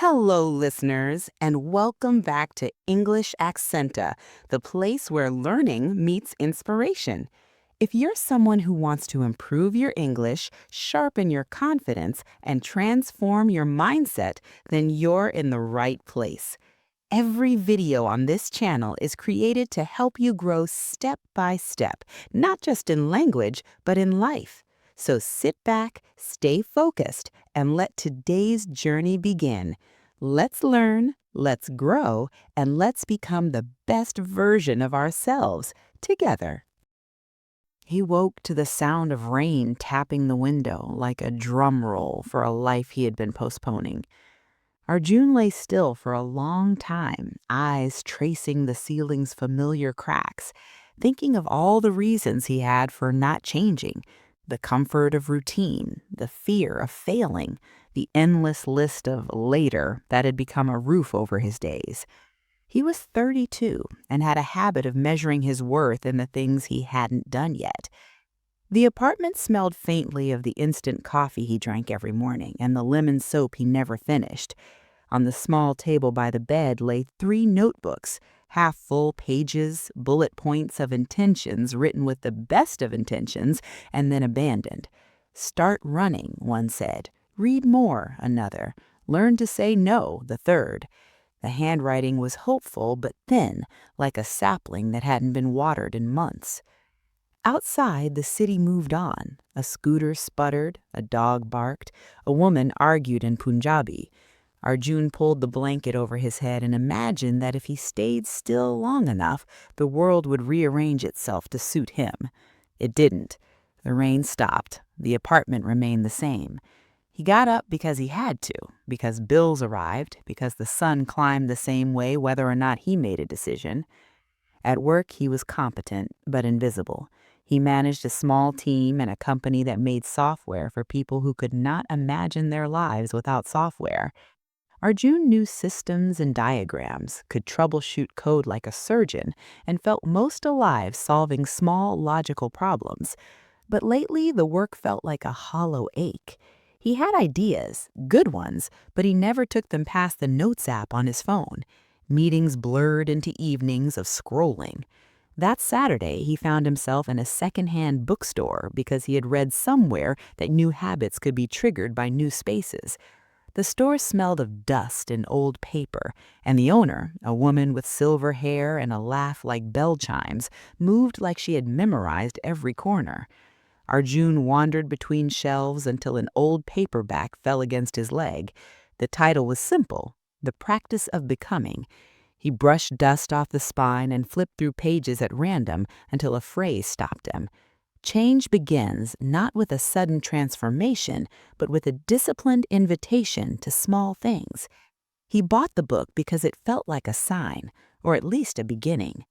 Hello, listeners, and welcome back to English Accenta, the place where learning meets inspiration. If you're someone who wants to improve your English, sharpen your confidence, and transform your mindset, then you're in the right place. Every video on this channel is created to help you grow step by step, not just in language, but in life. So sit back, stay focused, and let today's journey begin. Let's learn, let's grow, and let's become the best version of ourselves together. He woke to the sound of rain tapping the window like a drum roll for a life he had been postponing. Arjun lay still for a long time, eyes tracing the ceiling's familiar cracks, thinking of all the reasons he had for not changing: the comfort of routine, the fear of failing, the endless list of later that had become a roof over his days. He was 32 and had a habit of measuring his worth in the things he hadn't done yet. The apartment smelled faintly of the instant coffee he drank every morning and the lemon soap he never finished. On the small table by the bed lay 3 notebooks, half-full pages, bullet points of intentions written with the best of intentions and then abandoned. "Start running," one said. "Read more," another. "Learn to say no," the third. The handwriting was hopeful but thin, like a sapling that hadn't been watered in months. Outside, the city moved on. A scooter sputtered, a dog barked, a woman argued in Punjabi. Arjun pulled the blanket over his head and imagined that if he stayed still long enough, the world would rearrange itself to suit him. It didn't. The rain stopped. The apartment remained the same. He got up because he had to, because bills arrived, because the sun climbed the same way whether or not he made a decision. At work, he was competent, but invisible. He managed a small team and a company that made software for people who could not imagine their lives without software. Arjun knew systems and diagrams, could troubleshoot code like a surgeon, and felt most alive solving small logical problems. But lately, the work felt like a hollow ache. He had ideas, good ones, but he never took them past the Notes app on his phone. Meetings blurred into evenings of scrolling. That Saturday, he found himself in a secondhand bookstore because he had read somewhere that new habits could be triggered by new spaces. The store smelled of dust and old paper, and the owner, a woman with silver hair and a laugh like bell chimes, moved like she had memorized every corner. Arjun wandered between shelves until an old paperback fell against his leg. The title was simple: The Practice of Becoming. He brushed dust off the spine and flipped through pages at random until a phrase stopped him. Change begins not with a sudden transformation, but with a disciplined invitation to small things. He bought the book because it felt like a sign, or at least a beginning.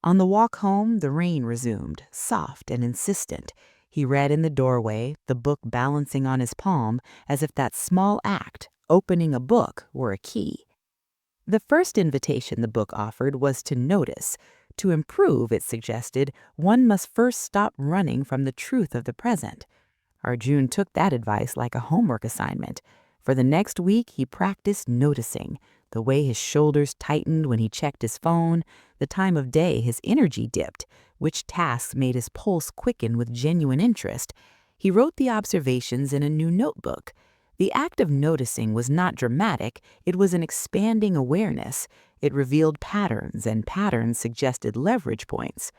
On the walk home, the rain resumed, soft and insistent. He read in the doorway, the book balancing on his palm, as if that small act, opening a book, were a key. The first invitation the book offered was to notice. To improve, it suggested, one must first stop running from the truth of the present. Arjun took that advice like a homework assignment. For the next week, he practiced noticing: the way his shoulders tightened when he checked his phone, the time of day his energy dipped, which tasks made his pulse quicken with genuine interest. He wrote the observations in a new notebook. The act of noticing was not dramatic, it was an expanding awareness. It revealed patterns, and patterns suggested leverage points.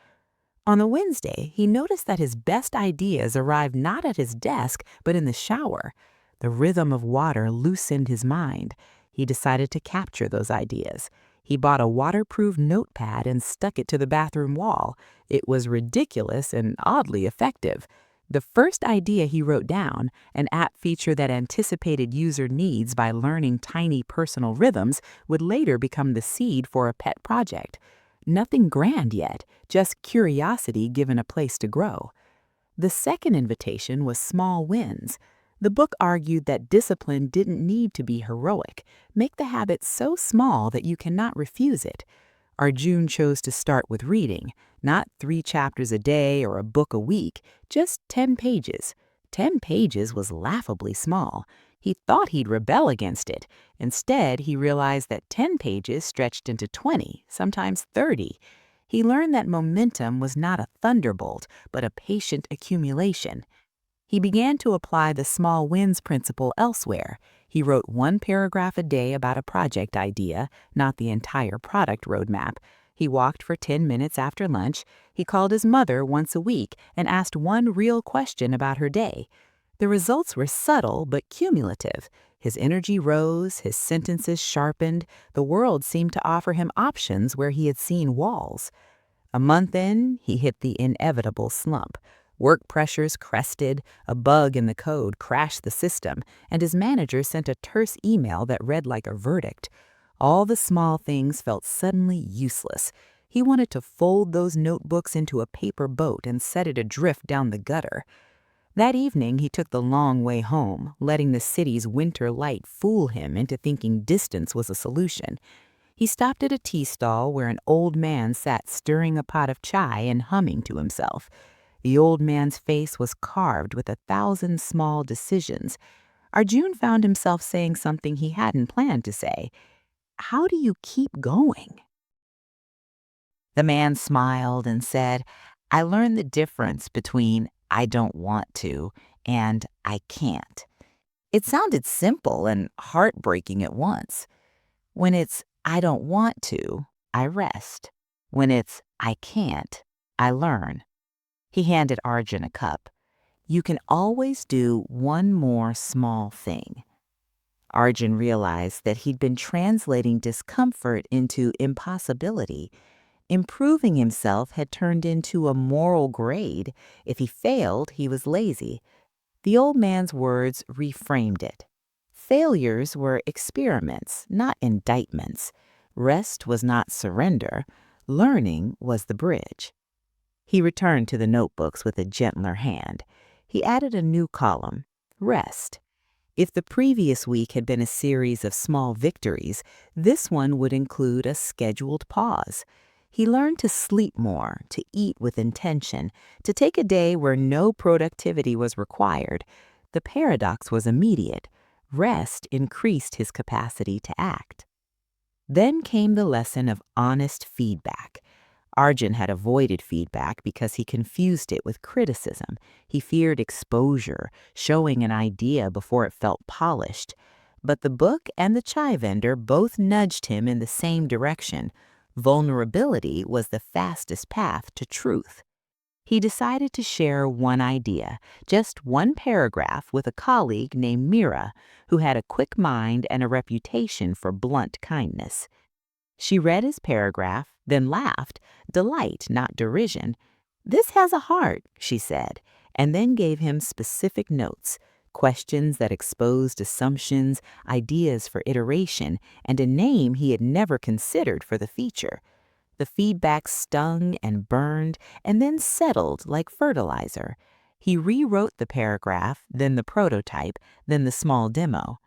On a Wednesday, he noticed that his best ideas arrived not at his desk, but in the shower. The rhythm of water loosened his mind. He decided to capture those ideas. He bought a waterproof notepad and stuck it to the bathroom wall. It was ridiculous and oddly effective. The first idea he wrote down, an app feature that anticipated user needs by learning tiny personal rhythms, would later become the seed for a pet project. Nothing grand yet, just curiosity given a place to grow. The second invitation was small wins. The book argued that discipline didn't need to be heroic. Make the habit so small that you cannot refuse it. Arjun chose to start with reading, not 3 chapters a day or a book a week, just 10 pages. 10 pages was laughably small. He thought he'd rebel against it. Instead, he realized that 10 pages stretched into 20, sometimes 30. He learned that momentum was not a thunderbolt, but a patient accumulation. He began to apply the small wins principle elsewhere. He wrote one paragraph a day about a project idea, not the entire product roadmap. He walked for 10 minutes after lunch. He called his mother once a week and asked one real question about her day. The results were subtle but cumulative. His energy rose, his sentences sharpened. The world seemed to offer him options where he had seen walls. A month in, he hit the inevitable slump. Work pressures crested, a bug in the code crashed the system, and his manager sent a terse email that read like a verdict. All the small things felt suddenly useless. He wanted to fold those notebooks into a paper boat and set it adrift down the gutter. That evening, he took the long way home, letting the city's winter light fool him into thinking distance was a solution. He stopped at a tea stall where an old man sat stirring a pot of chai and humming to himself. The old man's face was carved with 1,000 small decisions. Arjun found himself saying something he hadn't planned to say. "How do you keep going?" The man smiled and said, "I learned the difference between I don't want to and I can't." It sounded simple and heartbreaking at once. When it's I don't want to, I rest. When it's I can't, I learn. He handed Arjun a cup. "You can always do one more small thing." Arjun realized that he'd been translating discomfort into impossibility. Improving himself had turned into a moral grade. If he failed, he was lazy. The old man's words reframed it. Failures were experiments, not indictments. Rest was not surrender. Learning was the bridge. He returned to the notebooks with a gentler hand. He added a new column, rest. If the previous week had been a series of small victories, this one would include a scheduled pause. He learned to sleep more, to eat with intention, to take a day where no productivity was required. The paradox was immediate. Rest increased his capacity to act. Then came the lesson of honest feedback. Arjun had avoided feedback because he confused it with criticism. He feared exposure, showing an idea before it felt polished. But the book and the chai vendor both nudged him in the same direction. Vulnerability was the fastest path to truth. He decided to share one idea, just one paragraph, with a colleague named Mira, who had a quick mind and a reputation for blunt kindness. She read his paragraph, then laughed, delight, not derision. "This has a heart," she said, and then gave him specific notes, questions that exposed assumptions, ideas for iteration, and a name he had never considered for the feature. The feedback stung and burned, and then settled like fertilizer. He rewrote the paragraph, then the prototype, then the small demo.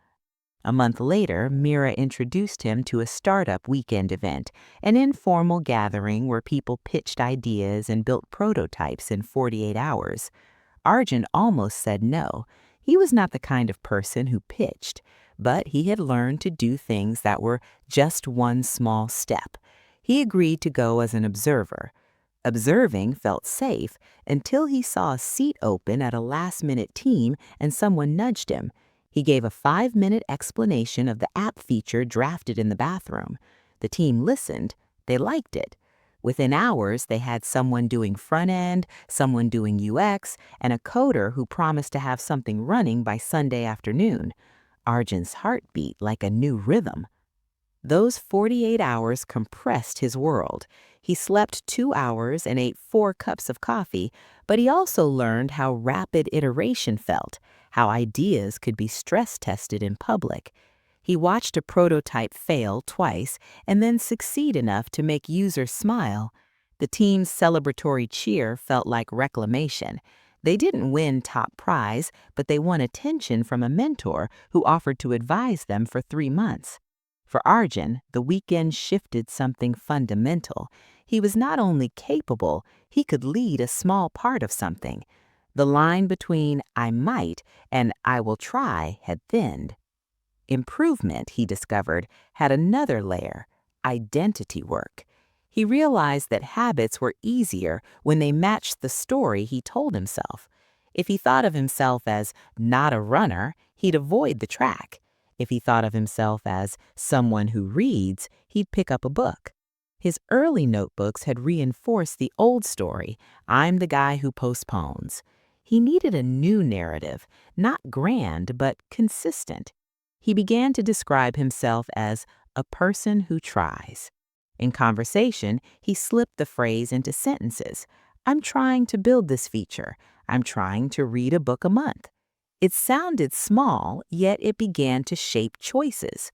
A month later, Mira introduced him to a startup weekend event, an informal gathering where people pitched ideas and built prototypes in 48 hours. Arjun almost said no. He was not the kind of person who pitched, but he had learned to do things that were just one small step. He agreed to go as an observer. Observing felt safe until he saw a seat open at a last-minute team and someone nudged him. He gave a 5-minute explanation of the app feature drafted in the bathroom. The team listened. They liked it. Within hours, they had someone doing front end, someone doing UX, and a coder who promised to have something running by Sunday afternoon. Arjun's heart beat like a new rhythm. Those 48 hours compressed his world. He slept 2 hours and ate 4 cups of coffee, but he also learned how rapid iteration felt, how ideas could be stress tested in public. He watched a prototype fail twice and then succeed enough to make users smile. The team's celebratory cheer felt like reclamation. They didn't win top prize, but they won attention from a mentor who offered to advise them for 3 months. For Arjun, the weekend shifted something fundamental. He was not only capable, he could lead a small part of something. The line between I might and I will try had thinned. Improvement, he discovered, had another layer: identity work. He realized that habits were easier when they matched the story he told himself. If he thought of himself as not a runner, he'd avoid the track. If he thought of himself as someone who reads, he'd pick up a book. His early notebooks had reinforced the old story: I'm the guy who postpones. He needed a new narrative, not grand, but consistent. He began to describe himself as a person who tries. In conversation, he slipped the phrase into sentences. I'm trying to build this feature. I'm trying to read a book a month. It sounded small, yet it began to shape choices.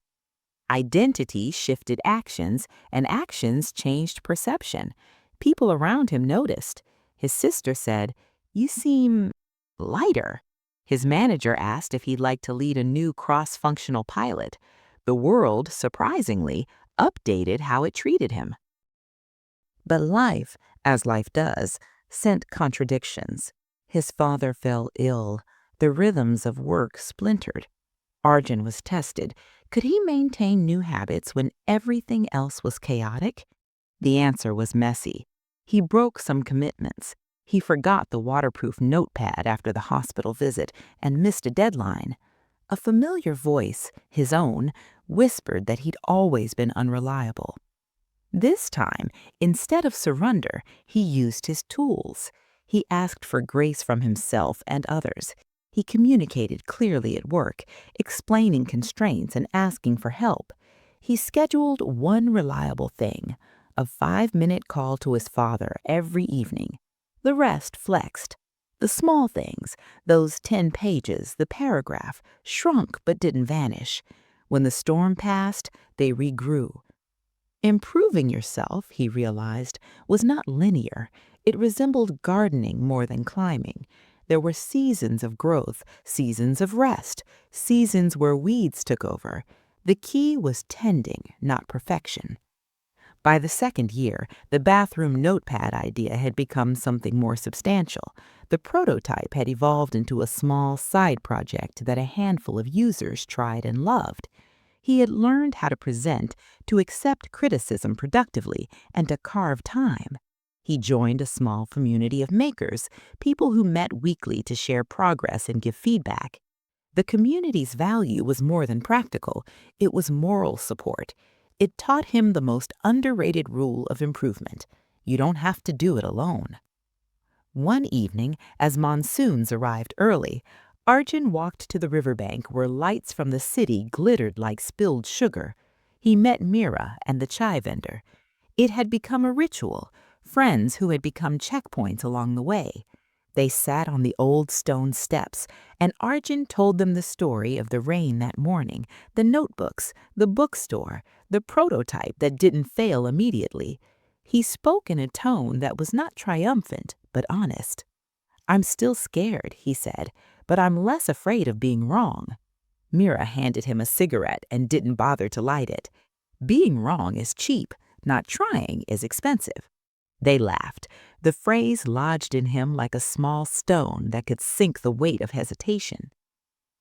Identity shifted actions, and actions changed perception. People around him noticed. His sister said, "You seem lighter." His manager asked if he'd like to lead a new cross-functional pilot. The world, surprisingly, updated how it treated him. But life, as life does, sent contradictions. His father fell ill. The rhythms of work splintered. Arjun was tested. Could he maintain new habits when everything else was chaotic? The answer was messy. He broke some commitments. He forgot the waterproof notepad after the hospital visit and missed a deadline. A familiar voice, his own, whispered that he'd always been unreliable. This time, instead of surrender, he used his tools. He asked for grace from himself and others. He communicated clearly at work, explaining constraints and asking for help. He scheduled one reliable thing: a 5-minute call to his father every evening. The rest flexed. The small things, those 10 pages, the paragraph, shrunk but didn't vanish. When the storm passed, they regrew. Improving yourself, he realized, was not linear. It resembled gardening more than climbing. There were seasons of growth, seasons of rest, seasons where weeds took over. The key was tending, not perfection. By the second year, the bathroom notepad idea had become something more substantial. The prototype had evolved into a small side project that a handful of users tried and loved. He had learned how to present, to accept criticism productively, and to carve time. He joined a small community of makers, people who met weekly to share progress and give feedback. The community's value was more than practical; it was moral support. It taught him the most underrated rule of improvement: you don't have to do it alone. One evening, as monsoons arrived early, Arjun walked to the riverbank where lights from the city glittered like spilled sugar. He met Mira and the chai vendor. It had become a ritual, friends who had become checkpoints along the way. They sat on the old stone steps, and Arjun told them the story of the rain that morning, the notebooks, the bookstore, the prototype that didn't fail immediately. He spoke in a tone that was not triumphant, but honest. "I'm still scared," he said, "but I'm less afraid of being wrong." Mira handed him a cigarette and didn't bother to light it. Being wrong is cheap, not trying is expensive. They laughed. The phrase lodged in him like a small stone that could sink the weight of hesitation.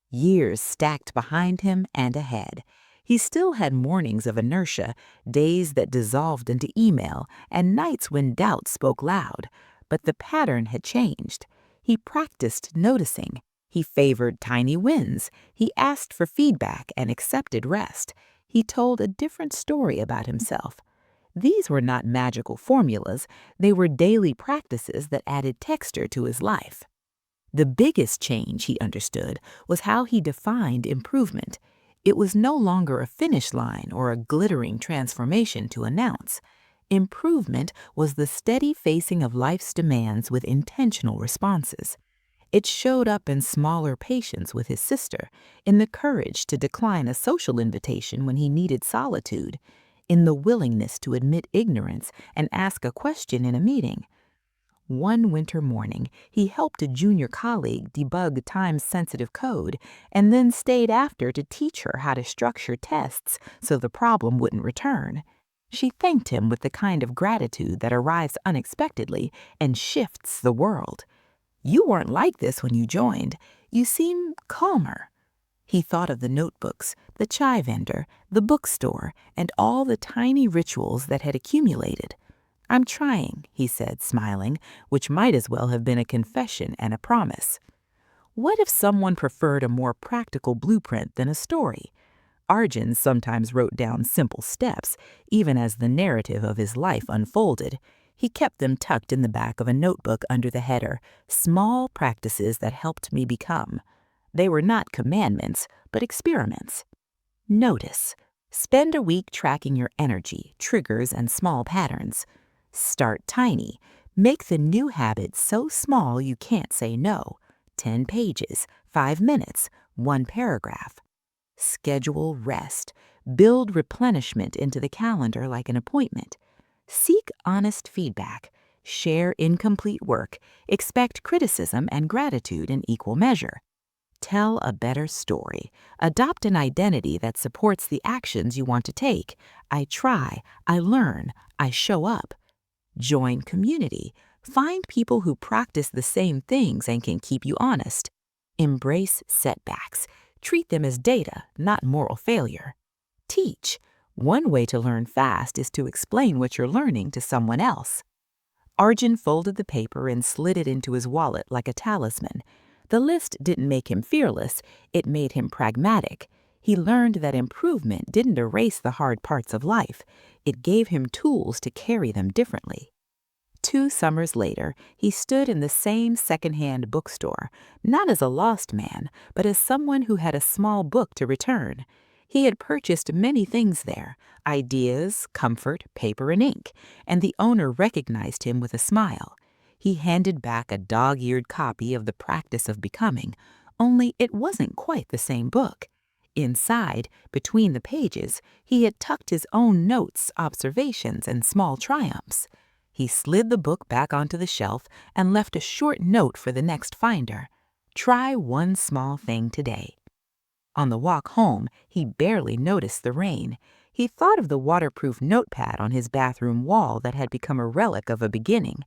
Years stacked behind him and ahead. He still had mornings of inertia, days that dissolved into email, and nights when doubt spoke loud. But the pattern had changed. He practiced noticing. He favored tiny wins. He asked for feedback and accepted rest. He told a different story about himself. These were not magical formulas. They were daily practices that added texture to his life. The biggest change, he understood, was how he defined improvement. It was no longer a finish line or a glittering transformation to announce. Improvement was the steady facing of life's demands with intentional responses. It showed up in smaller patience with his sister, in the courage to decline a social invitation when he needed solitude, in the willingness to admit ignorance and ask a question in a meeting. One winter morning, he helped a junior colleague debug time-sensitive code and then stayed after to teach her how to structure tests so the problem wouldn't return. She thanked him with the kind of gratitude that arrives unexpectedly and shifts the world. You weren't like this when you joined. You seem calmer." He thought of the notebooks, the chai vendor, the bookstore, and all the tiny rituals that had accumulated. "I'm trying," he said, smiling, which might as well have been a confession and a promise. What if someone preferred a more practical blueprint than a story? Arjun sometimes wrote down simple steps, even as the narrative of his life unfolded. He kept them tucked in the back of a notebook under the header, "Small Practices That Helped Me Become." They were not commandments, but experiments. Notice. Spend a week tracking your energy, triggers, and small patterns. Start tiny. Make the new habit so small you can't say no. 10 pages, 5 minutes, 1 paragraph. Schedule rest. Build replenishment into the calendar like an appointment. Seek honest feedback. Share incomplete work. Expect criticism and gratitude in equal measure. Tell a better story. Adopt an identity that supports the actions you want to take. I try, I learn, I show up. Join community. Find people who practice the same things and can keep you honest. Embrace setbacks. Treat them as data, not moral failure. Teach. One way to learn fast is to explain what you're learning to someone else. Arjun folded the paper and slid it into his wallet like a talisman. The list didn't make him fearless, it made him pragmatic. He learned that improvement didn't erase the hard parts of life. It gave him tools to carry them differently. 2 summers later, he stood in the same secondhand bookstore, not as a lost man, but as someone who had a small book to return. He had purchased many things there, ideas, comfort, paper, and ink, and the owner recognized him with a smile. He handed back a dog-eared copy of The Practice of Becoming, only it wasn't quite the same book. Inside, between the pages, he had tucked his own notes, observations, and small triumphs. He slid the book back onto the shelf and left a short note for the next finder. Try one small thing today. On the walk home, he barely noticed the rain. He thought of the waterproof notepad on his bathroom wall that had become a relic of a beginning.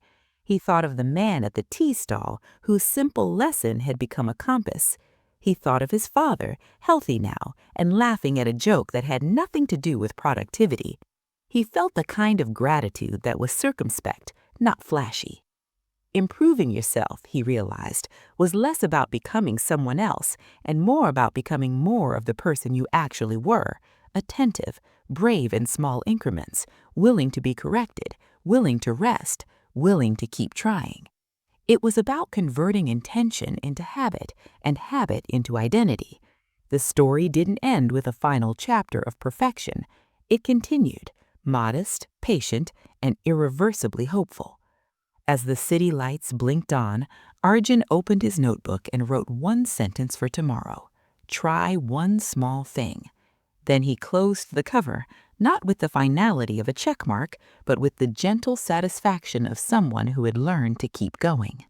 He thought of the man at the tea stall whose simple lesson had become a compass. He thought of his father, healthy now, and laughing at a joke that had nothing to do with productivity. He felt the kind of gratitude that was circumspect, not flashy. Improving yourself, he realized, was less about becoming someone else and more about becoming more of the person you actually were, attentive, brave in small increments, willing to be corrected, willing to rest, willing to keep trying. It was about converting intention into habit and habit into identity. The story didn't end with a final chapter of perfection. It continued, modest, patient, and irreversibly hopeful. As the city lights blinked on, Arjun opened his notebook and wrote one sentence for tomorrow. Try one small thing. Then he closed the cover, not with the finality of a checkmark, but with the gentle satisfaction of someone who had learned to keep going.